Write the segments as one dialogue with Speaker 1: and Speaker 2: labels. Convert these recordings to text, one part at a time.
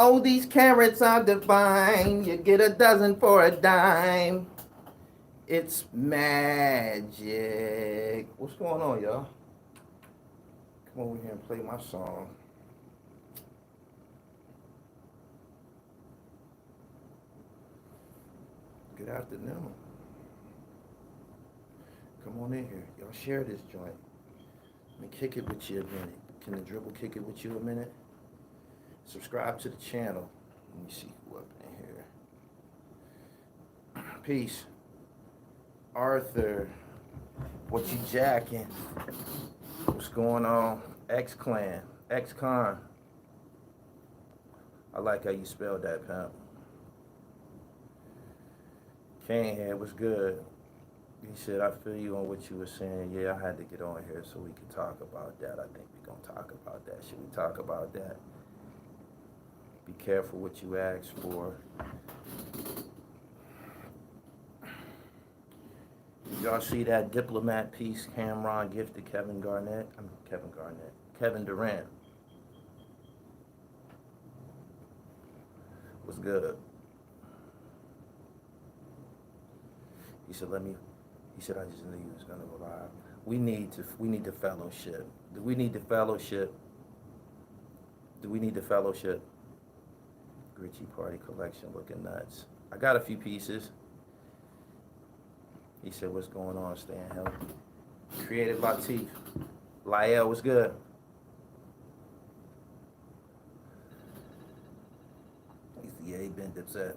Speaker 1: Oh, these carrots are divine. You get a dozen for a dime. It's magic. What's going on, y'all? Come over here and play my song. Good afternoon. Come on in here. Y'all share this joint. Let me kick it with you a minute. Can the dribble kick it with you a minute? Subscribe to the channel. Let me see who up in here. Peace. Arthur. What you jacking? What's going on? X-Clan. X-Con. I like how you spelled that, pimp. Kane here, what's good? He said, I feel you on what you were saying. Yeah, I had to get on here so we could talk about that. I think we're going to talk about that. Should we talk about that? Be careful what you ask for. Y'all see that diplomat piece Cameron gifted Kevin Durant. What's good? He said, I just knew you was gonna go live. We need the fellowship. Do we need the fellowship? Gritchy Party Collection looking nuts. I got a few pieces. He said, what's going on? Staying healthy. Creative Latif. Lael, what's good? He's the A been upset.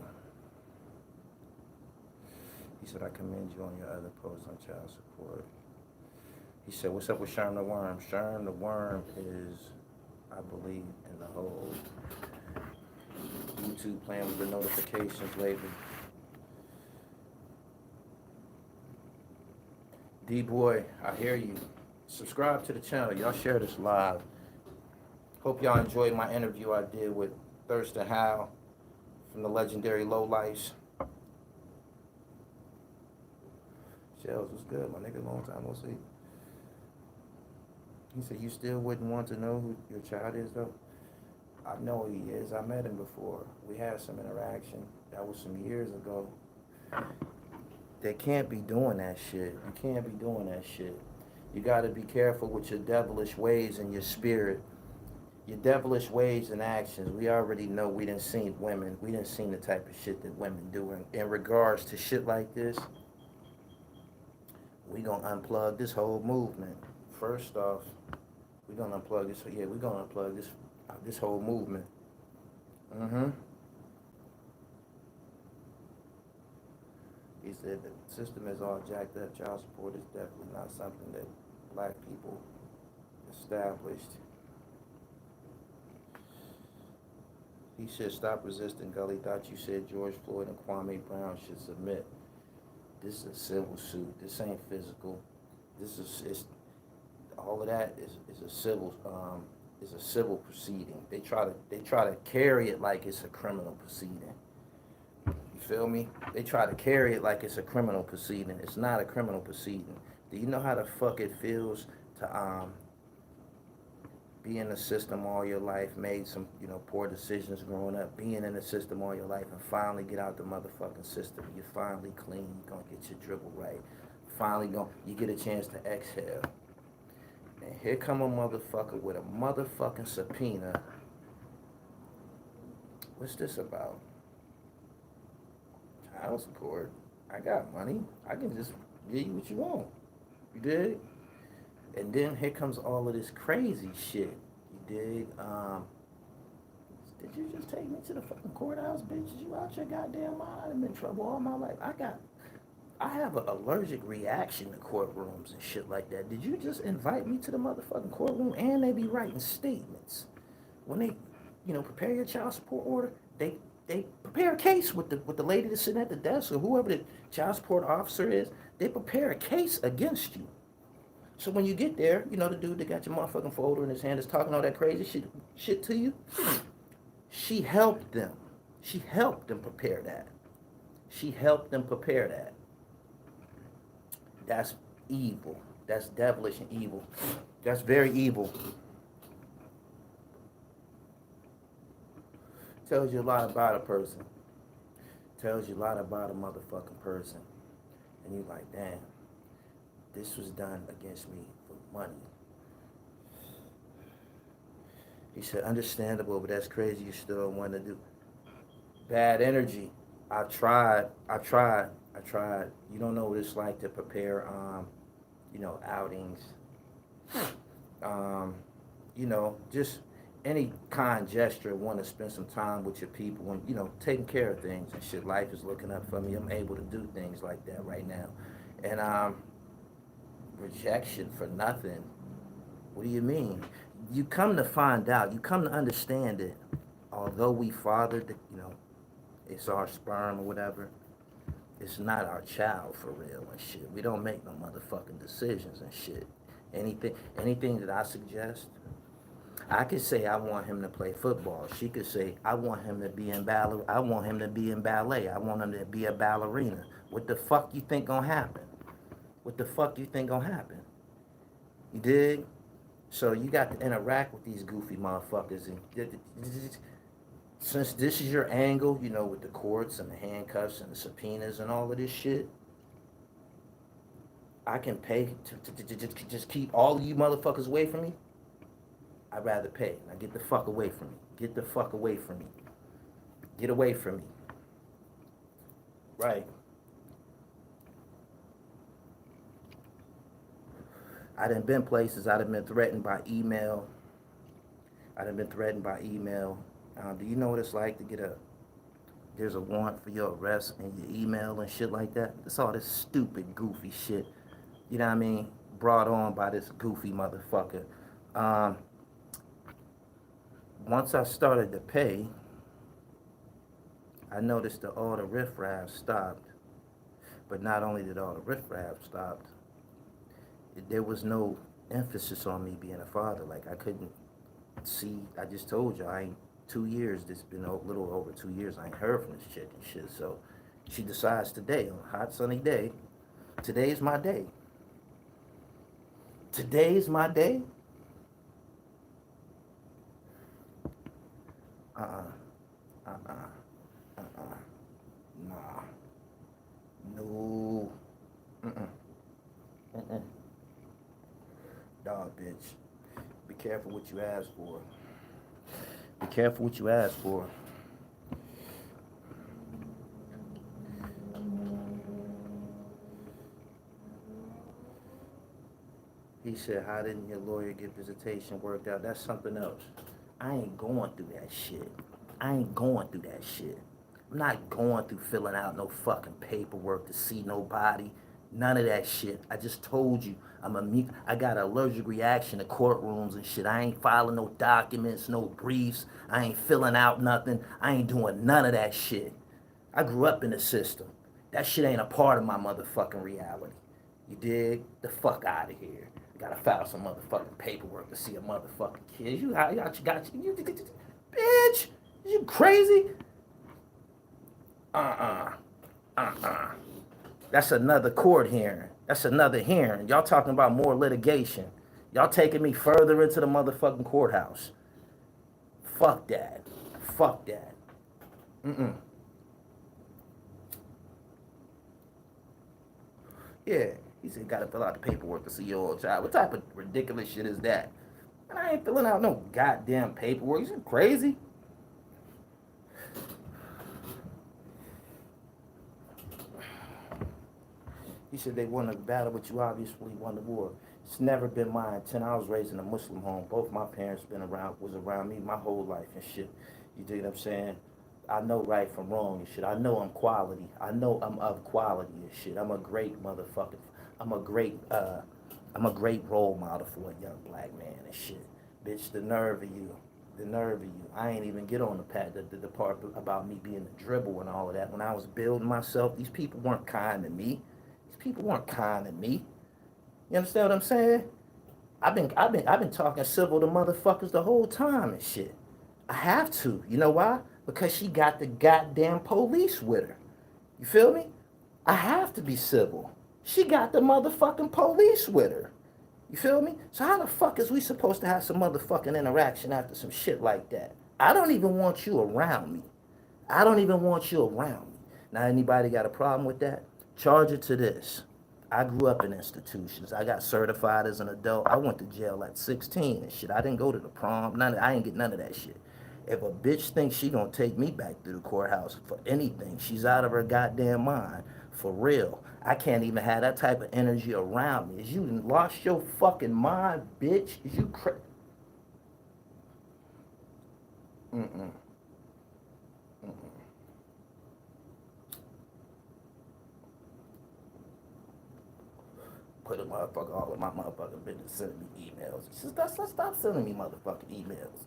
Speaker 1: He said, I commend you on your other posts on child support. He said, what's up with Sherm the Worm? Sherm the Worm is, I believe, in the hole. YouTube playing with the notifications lately. D-Boy, I hear you. Subscribe to the channel. Y'all share this live. Hope y'all enjoyed my interview I did with Thurston Howe from the legendary Lowlifes. Shells was good, my nigga. Long time no see. He said, you still wouldn't want to know who your child is, though? I know he is. I met him before. We had some interaction. That was some years ago. They can't be doing that shit. You can't be doing that shit. You got to be careful with your devilish ways and your spirit. Your devilish ways and actions. We already know we done seen women. We done seen the type of shit that women do in regards to shit like this. We gonna unplug this whole movement. First off, we gonna unplug this. Yeah, we gonna unplug this whole movement. He said the system is all jacked up. Child support is definitely not something that black people established. He said, stop resisting, Gully. Thought you said George Floyd and Kwame Brown should submit. This is a civil suit. This ain't physical. It's all of that is a civil proceeding. They try to carry it like it's a criminal proceeding. You feel me? They try to carry it like it's a criminal proceeding. It's not a criminal proceeding. Do you know how the fuck it feels to be in the system all your life, made some, poor decisions growing up, being in the system all your life, and finally get out the motherfucking system. You're finally clean. You're gonna get your dribble right. You get a chance to exhale. And here come a motherfucker with a motherfucking subpoena. What's this about? Child support. I got money. I can just give you what you want. You dig? And then here comes all of this crazy shit. You dig? Did you just take me to the fucking courthouse, bitch? You out your goddamn mind? I've been in trouble all my life. I have an allergic reaction to courtrooms and shit like that. Did you just invite me to the motherfucking courtroom? And they be writing statements. When they, prepare your child support order, they prepare a case with the lady that's sitting at the desk or whoever the child support officer is. They prepare a case against you. So when you get there, the dude that got your motherfucking folder in his hand is talking all that crazy shit to you. She helped them. She helped them prepare that. That's evil. That's devilish and evil. That's very evil. Tells you a lot about a person. Tells you a lot about a motherfucking person. And you like, damn, this was done against me for money. He said, understandable, but that's crazy. You still don't want to do. Bad energy. I tried. You don't know what it's like to prepare, outings. Um, just any kind gesture, want to spend some time with your people and, taking care of things and shit. Life is looking up for me. I'm able to do things like that right now. And rejection for nothing. What do you mean? You come to find out, you come to understand that although we fathered, it's our sperm or whatever, it's not our child for real and shit. We don't make no motherfucking decisions and shit. Anything that I suggest, I could say I want him to play football. She could say I want him to be in ballet. I want him to be in ballet. I want him to be a ballerina. What the fuck you think gonna happen? What the fuck you think gonna happen? You dig? So you got to interact with these goofy motherfuckers, and since this is your angle, with the courts and the handcuffs and the subpoenas and all of this shit, I can pay to just keep all of you motherfuckers away from me. I'd rather pay. Now get the fuck away from me. Get the fuck away from me. Get away from me. Right. I done been places. I done been threatened by email. Do you know what it's like to get there's a warrant for your arrest and your email and shit like that? It's all this stupid, goofy shit. You know what I mean? Brought on by this goofy motherfucker. Once I started to pay, I noticed that all the riffraff stopped. But not only did all the riffraff stop, there was no emphasis on me being a father. Like, I couldn't see. I just told you, I ain't 2 years. It's been a little over 2 years. I ain't heard from this chick and shit. So she decides today, on a hot sunny day, today's my day. Today's my day. Nah. No. Dog, bitch. Be careful what you ask for. Be careful what you ask for. He said, how didn't your lawyer get visitation worked out? That's something else. I ain't going through that shit. I'm not going through filling out no fucking paperwork to see nobody. None of that shit. I just told you, I got an allergic reaction to courtrooms and shit. I ain't filing no documents, no briefs. I ain't filling out nothing. I ain't doing none of that shit. I grew up in the system. That shit ain't a part of my motherfucking reality. You dig? The fuck out of here. Gotta file some motherfucking paperwork to see a motherfucking kid. You bitch, you crazy? That's another court hearing. That's another hearing. Y'all talking about more litigation. Y'all taking me further into the motherfucking courthouse. Fuck that. Fuck that. Yeah. He said, gotta fill out the paperwork to see your old child. What type of ridiculous shit is that? And I ain't filling out no goddamn paperwork. You crazy? He said they won a battle, but you obviously won the war. It's never been my intent. I was raised in a Muslim home. Both my parents was around me my whole life and shit. You dig what I'm saying? I know right from wrong and shit. I know I'm quality. I know I'm of quality and shit. I'm a great motherfucker. I'm a great role model for a young black man and shit. Bitch, the nerve of you. I ain't even get on the part about me being a dribble and all of that. When I was building myself, these people weren't kind to me. You understand what I'm saying? I've been talking civil to motherfuckers the whole time and shit. I have to. You know why? Because she got the goddamn police with her. You feel me? I have to be civil. She got the motherfucking police with her. You feel me? So how the fuck is we supposed to have some motherfucking interaction after some shit like that? I don't even want you around me. I don't even want you around me. Now, anybody got a problem with that? Charge it to this. I grew up in institutions. I got certified as an adult. I went to jail at 16 and shit. I didn't go to the prom. I didn't get none of that shit. If a bitch thinks she gonna take me back to the courthouse for anything, she's out of her goddamn mind. For real. I can't even have that type of energy around me. Is you lost your fucking mind, bitch? Is you Mm-mm. Put a motherfucker all in my motherfucking business sending me emails. Stop sending me motherfucking emails.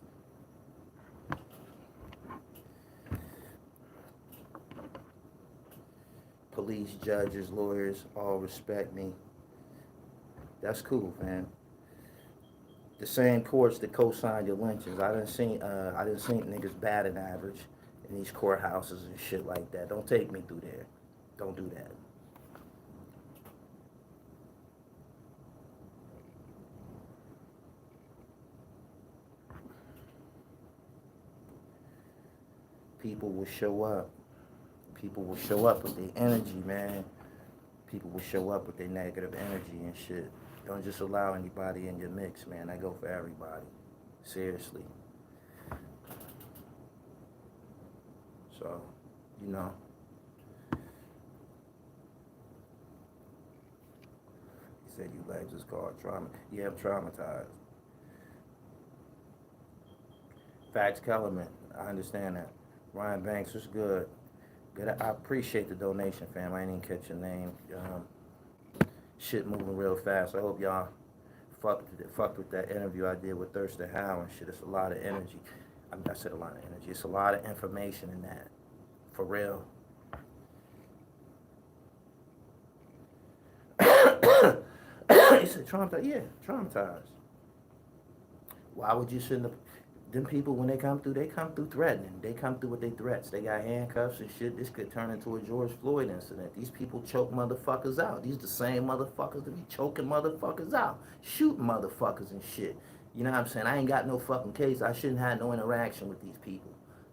Speaker 1: Police, judges, lawyers, all respect me. That's cool, man. The same courts that co-signed your lynchings. I didn't see niggas batting average in these courthouses and shit like that. Don't take me through there. Don't do that. People will show up. People will show up with their energy, man. People will show up with their negative energy and shit. Don't just allow anybody in your mix, man. I go for everybody. Seriously. So, you know, he said you legs is called trauma. Yeah, I'm traumatized. Facts Kellerman, I understand that. Ryan Banks was good. Good. I appreciate the donation, fam. I didn't even catch your name. Shit moving real fast. I hope y'all fucked with that interview I did with Thurston Howe and shit. It's a lot of energy. I said a lot of energy. It's a lot of information in that. For real. He said traumatized. Yeah, traumatized. Why would you send them people when they come through threatening. They come through with their threats. They got handcuffs and shit. This could turn into a George Floyd incident. These people choke motherfuckers out. These the same motherfuckers that be choking motherfuckers out, shooting motherfuckers and shit. You know what I'm saying? I ain't got no fucking case. I shouldn't have no interaction with these people.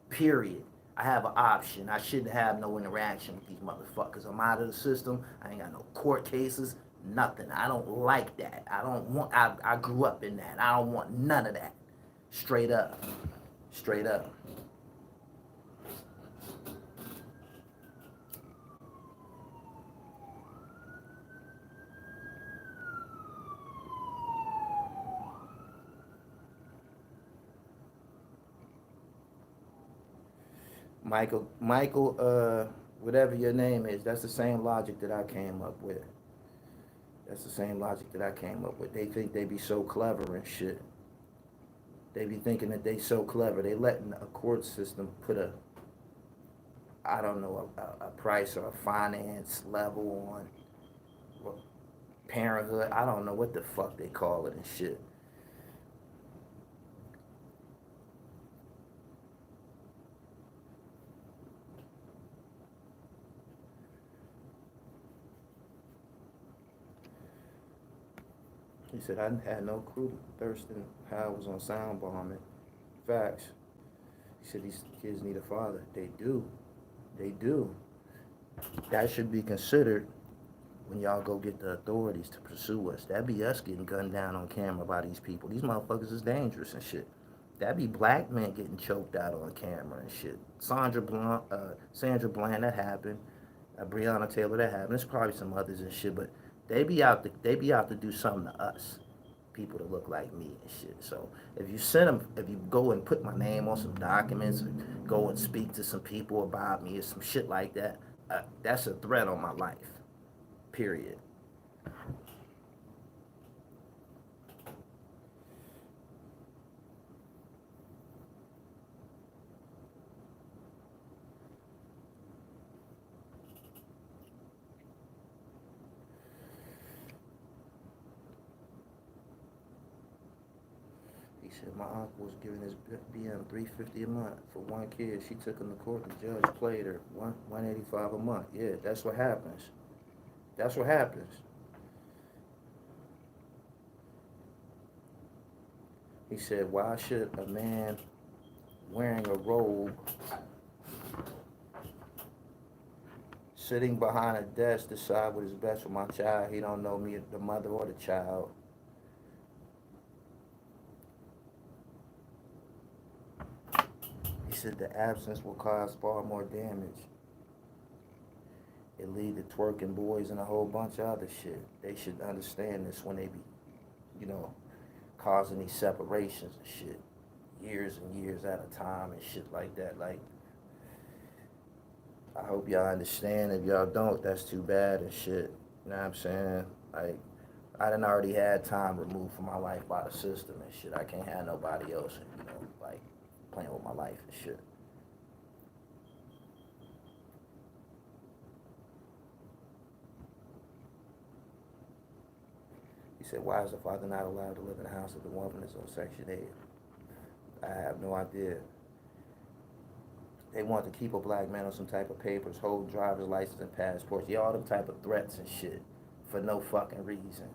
Speaker 1: Period. I have an option. I shouldn't have no interaction with these motherfuckers. I'm out of the system. I ain't got no court cases. Nothing. I don't like that. I don't want. I grew up in that. I don't want none of that. Straight up. Straight up. Michael, whatever your name is, that's the same logic that I came up with. That's the same logic that I came up with. They think they be so clever and shit. They be thinking that they so clever. They letting a court system put I don't know, a price or a finance level on parenthood. I don't know what the fuck they call it and shit. He said, I had no clue Thurston Howe was on sound bombing. Facts. He said, these kids need a father. They do. They do. That should be considered when y'all go get the authorities to pursue us. That be us getting gunned down on camera by these people. These motherfuckers is dangerous and shit. That be black men getting choked out on camera and shit. Sandra Bland, that happened. Breonna Taylor, that happened. There's probably some others and shit, but they be out to do something to us, people that look like me and shit. So if you go and put my name on some documents, or go and speak to some people about me or some shit like that, that's a threat on my life. Period. He said my uncle was giving his BM $350 a month for one kid. She took him to court. The judge played her 185 a month. Yeah, that's what happens. That's what happens. He said, why should a man wearing a robe, sitting behind a desk, decide what is best for my child. He don't know me, the mother or the child. He said the absence will cause far more damage. It lead to twerking boys and a whole bunch of other shit. They should understand this when they be, you know, causing these separations and shit. Years and years at a time and shit like that. Like, I hope y'all understand. If y'all don't, that's too bad and shit. You know what I'm saying? Like, I done already had time removed from my life by the system and shit. I can't have nobody else, you know, like, playing with my life and shit. He said, why is the father not allowed to live in the house if the woman is on Section 8? I have no idea. They want to keep a black man on some type of papers, hold driver's license and passports. Yeah, all them type of threats and shit for no fucking reason.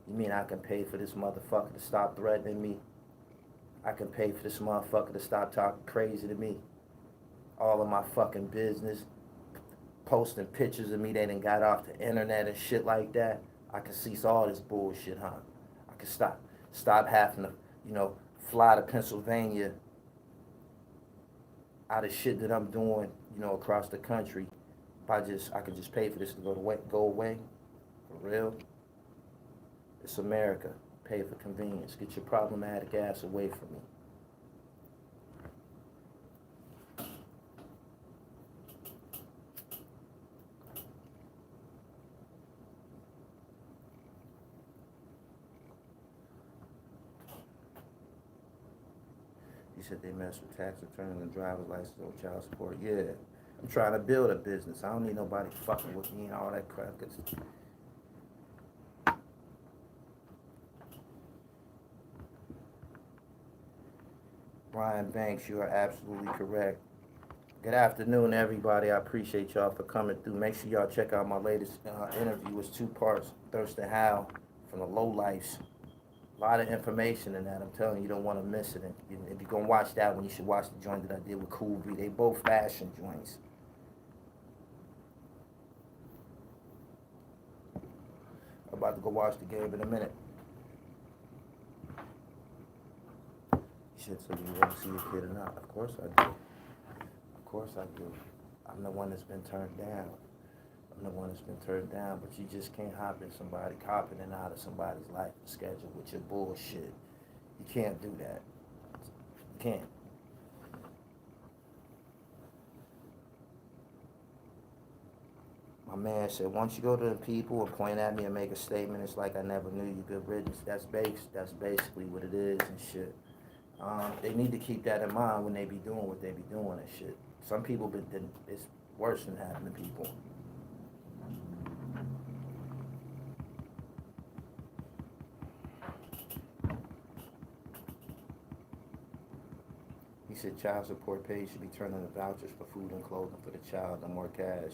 Speaker 1: You mean I can pay for this motherfucker to stop threatening me? I can pay for this motherfucker to stop talking crazy to me? All of my fucking business, posting pictures of me they done got off the internet and shit like that. I can cease all this bullshit, huh? I can stop having to, you know, fly to Pennsylvania out of shit that I'm doing, you know, across the country. I could just pay for this to go away. For real. It's America. Pay for convenience. Get your problematic ass away from me. He said they mess with tax returns and driver's license or child support. Yeah. I'm trying to build a business. I don't need nobody fucking with me and all that crap. Brian Banks, you are absolutely correct. Good afternoon, everybody. I appreciate y'all for coming through. Make sure y'all check out my latest interview. It's 2 parts. Thurston Howe from the Low Lifes. A lot of information in that. I'm telling you, you don't want to miss it. And if you're gonna watch that one, you should watch the joint that I did with Cool B. They both fashion joints. I'm about to go watch the game in a minute. You should say you want to see your kid or not. Of course I do. Of course I do. I'm the one that's been turned down. I'm the one that's been turned down, but you just can't hopping and out of somebody's life and schedule with your bullshit. You can't do that. You can't. My man said, once you go to the people and point at me and make a statement, it's like I never knew you. Good riddance. That's basically what it is and shit. They need to keep that in mind when they be doing what they be doing and shit. Some people, it's worse than happening to people. He said child support pay should be turned into vouchers for food and clothing for the child and more cash.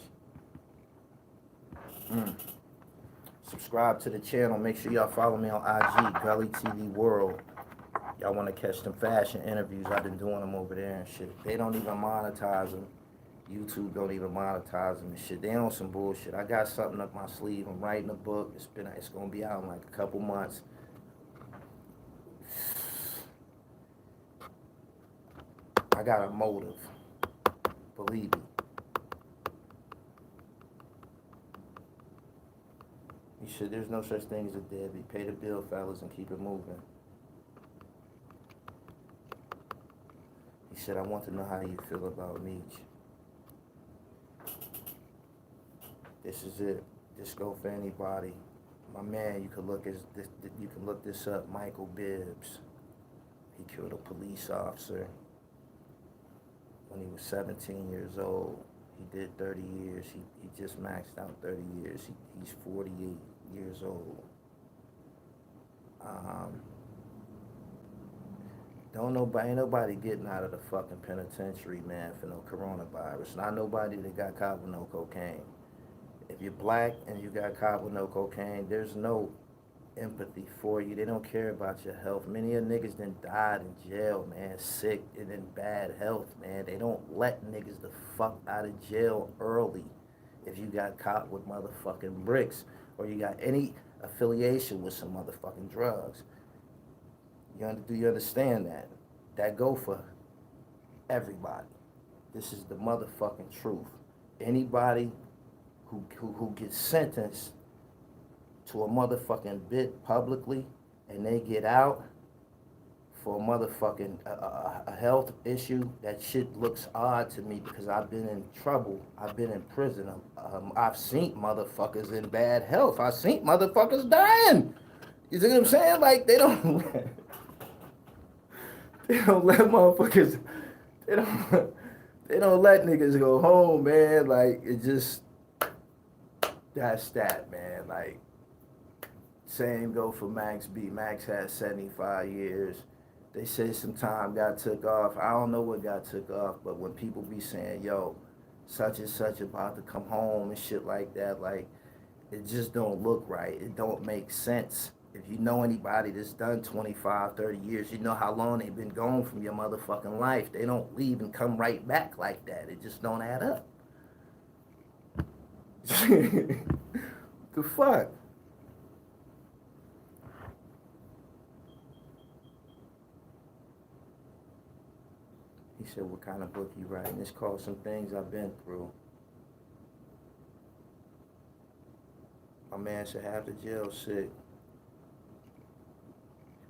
Speaker 1: Subscribe to the channel. Make sure y'all follow me on IG, Gully TV World. Y'all want to catch them fashion interviews. I've been doing them over there and shit. They don't even monetize them. YouTube don't even monetize them and shit. They on some bullshit. I got something up my sleeve. I'm writing a book. It's gonna be out in like a couple months. I got a motive. Believe me. He said there's no such thing as a deadbeat. Pay the bill, fellas, and keep it moving. He said, I want to know how you feel about Meech. This is it. This go for anybody. My man, you can look this up. Michael Bibbs. He killed a police officer when he was 17 years old. He did 30 years. He just maxed out 30 years. He's 48 years old. Ain't nobody getting out of the fucking penitentiary, man, for no coronavirus. Not nobody that got caught with no cocaine. If you're black and you got caught with no cocaine, there's no empathy for you. They don't care about your health. Many of niggas done died in jail, man, sick and in bad health, man. They don't let niggas the fuck out of jail early if you got caught with motherfucking bricks or you got any affiliation with some motherfucking drugs. Do you understand that? That go for everybody. This is the motherfucking truth. Anybody who gets sentenced to a motherfucking bit publicly and they get out for a motherfucking a health issue, that shit looks odd to me because I've been in trouble. I've been in prison. I've seen motherfuckers in bad health. I've seen motherfuckers dying. You see what I'm saying? Like, they don't let motherfuckers, they don't, they don't let niggas go home, man. Like, it just, that's that, man. Like, same go for Max B. Max had 75 years. They say some time got took off. I don't know what got took off, but when people be saying, yo, such and such about to come home and shit like that, like, it just don't look right. It don't make sense. If you know anybody that's done 25, 30 years, you know how long they've been gone from your motherfucking life. They don't leave and come right back like that. It just don't add up. The fuck? He said, what kind of book you writing? It's called Some Things I've Been Through. My man said, half the jail sick.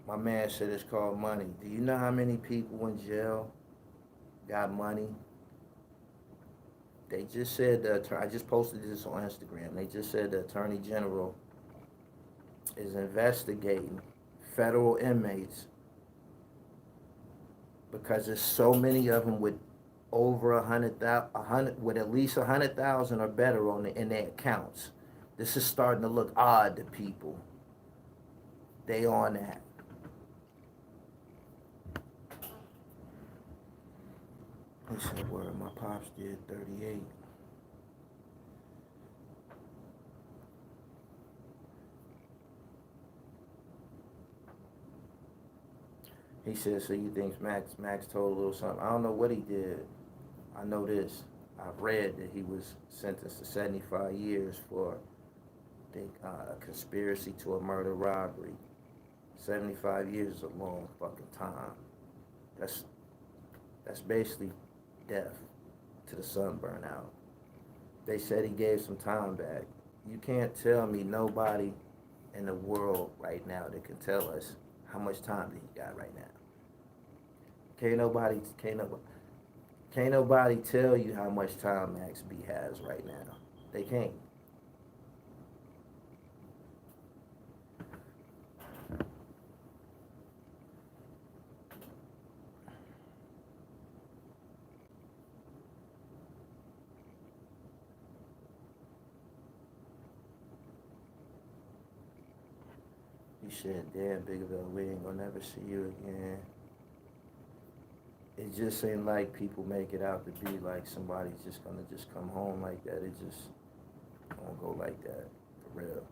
Speaker 1: My man said it's called money. Do you know how many people in jail got money? They just said, I just posted this on Instagram. They just said the Attorney General is investigating federal inmates because there's so many of them with over 100,000, with at least 100,000 or better in their accounts. This is starting to look odd to people. They on that. He said, word, my pops did 38. He said, so you think Max told a little something? I don't know what he did. I know this. I've read that he was sentenced to 75 years for, I think, a conspiracy to a murder robbery. 75 years is a long fucking time. That's basically death to the sun burnout. They said he gave some time back. You can't tell me nobody in the world right now that can tell us how much time that he got right now. Can't nobody tell you how much time Max B has right now. They can't. He said, damn, Biggerville, we ain't gonna never see you again. It just seemed like people make it out to be like somebody's just gonna just come home like that. It just don't go like that, for real.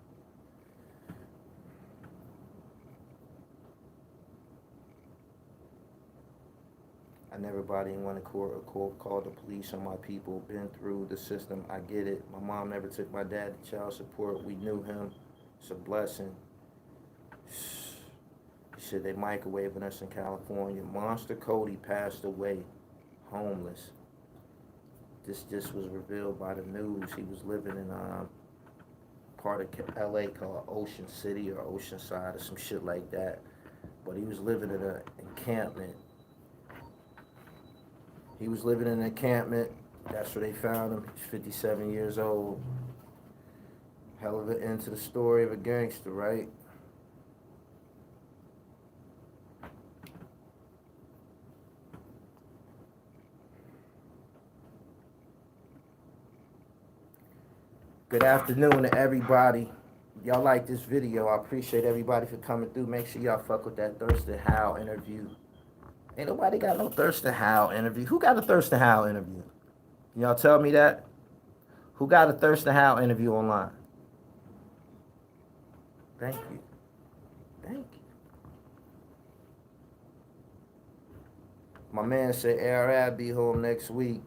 Speaker 1: I never body in one court or called the police on my people, been through the system, I get it. My mom never took my dad to child support. We knew him. It's a blessing. He said they microwaving us in California. Monster Cody passed away, homeless. This just was revealed by the news. He was living in part of LA called Ocean City or Oceanside or some shit like that. But he was living in an encampment. He was living in an encampment. That's where they found him. He's 57 years old. Hell of an end to the story of a gangster, right? Good afternoon to everybody. Y'all like this video. I appreciate everybody for coming through. Make sure y'all fuck with that Thurston Howell interview. Ain't nobody got no Thurston Howell interview. Who got a Thurston Howell interview? Can y'all tell me that? Who got a Thurston Howell interview online? Thank you. My man said Arab be home next week.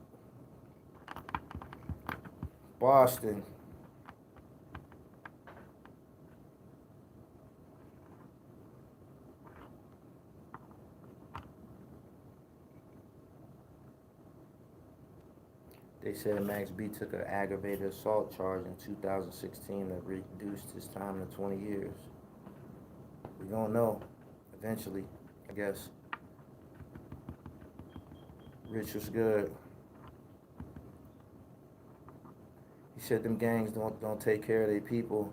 Speaker 1: Boston. They said Max B took an aggravated assault charge in 2016 that reduced his time to 20 years. We gonna know eventually, I guess. Rich was good. He said them gangs don't take care of their people.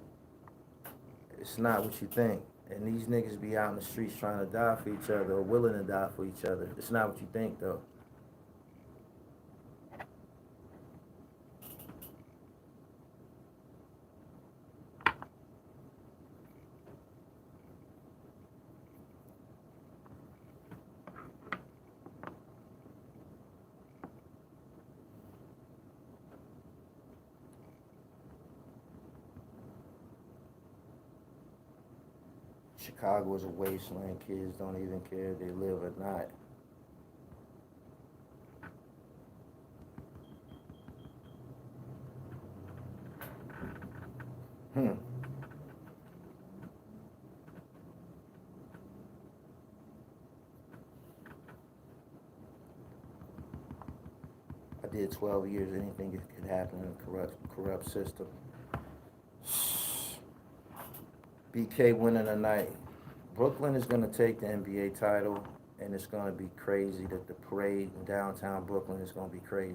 Speaker 1: It's not what you think. And these niggas be out in the streets trying to die for each other or willing to die for each other. It's not what you think though. Chicago is a wasteland. Kids don't even care if they live or not. Hmm. I did 12 years. Anything could happen in a corrupt system. BK winning tonight. Brooklyn is going to take the NBA title, and it's going to be crazy. That the parade in downtown Brooklyn is going to be crazy.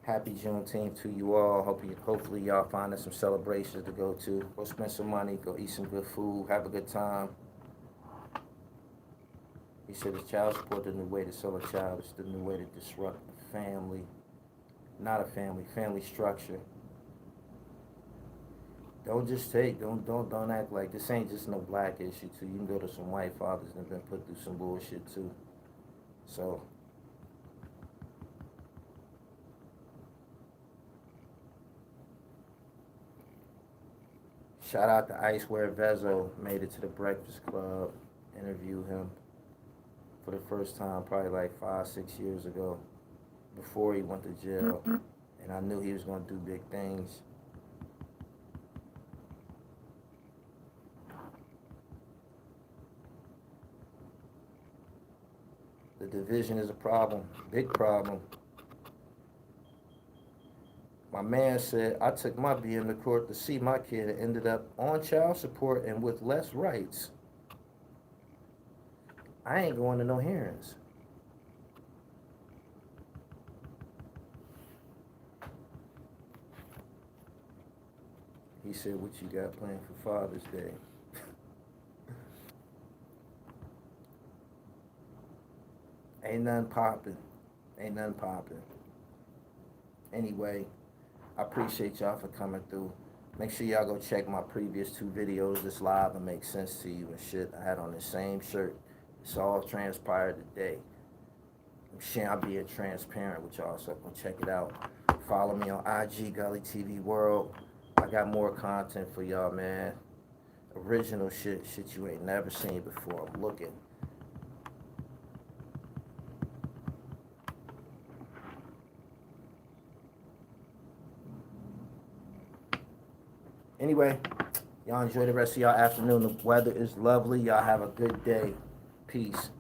Speaker 1: Happy Juneteenth to you all. Hopefully y'all finding some celebrations to go to. Go spend some money. Go eat some good food. Have a good time. He said the child support the new way to sell a child. It's the new way to disrupt a family. Not a family structure. Don't just take, don't act like this ain't just no black issue too. You can go to some white fathers that have been put through some bullshit too. So shout out to Icewear Vezo, made it to the Breakfast Club. Interviewed him for the first time probably like 5-6 years ago, before he went to jail. And I knew he was gonna do big things. The division is a problem, big problem. My man said, I took my BM to court to see my kid and ended up on child support and with less rights. I ain't going to no hearings. He said, what you got planned for Father's Day? Ain't nothing popping. Ain't nothing popping. Anyway, I appreciate y'all for coming through. Make sure y'all go check my previous 2 videos. This live will make sense to you and shit. I had on the same shirt. It's all transpired today. I'm being transparent with y'all, so go check it out. Follow me on IG, Gully TV World. I got more content for y'all, man. Original shit you ain't never seen before. I'm looking. Anyway, y'all enjoy the rest of y'all afternoon. The weather is lovely. Y'all have a good day. Peace.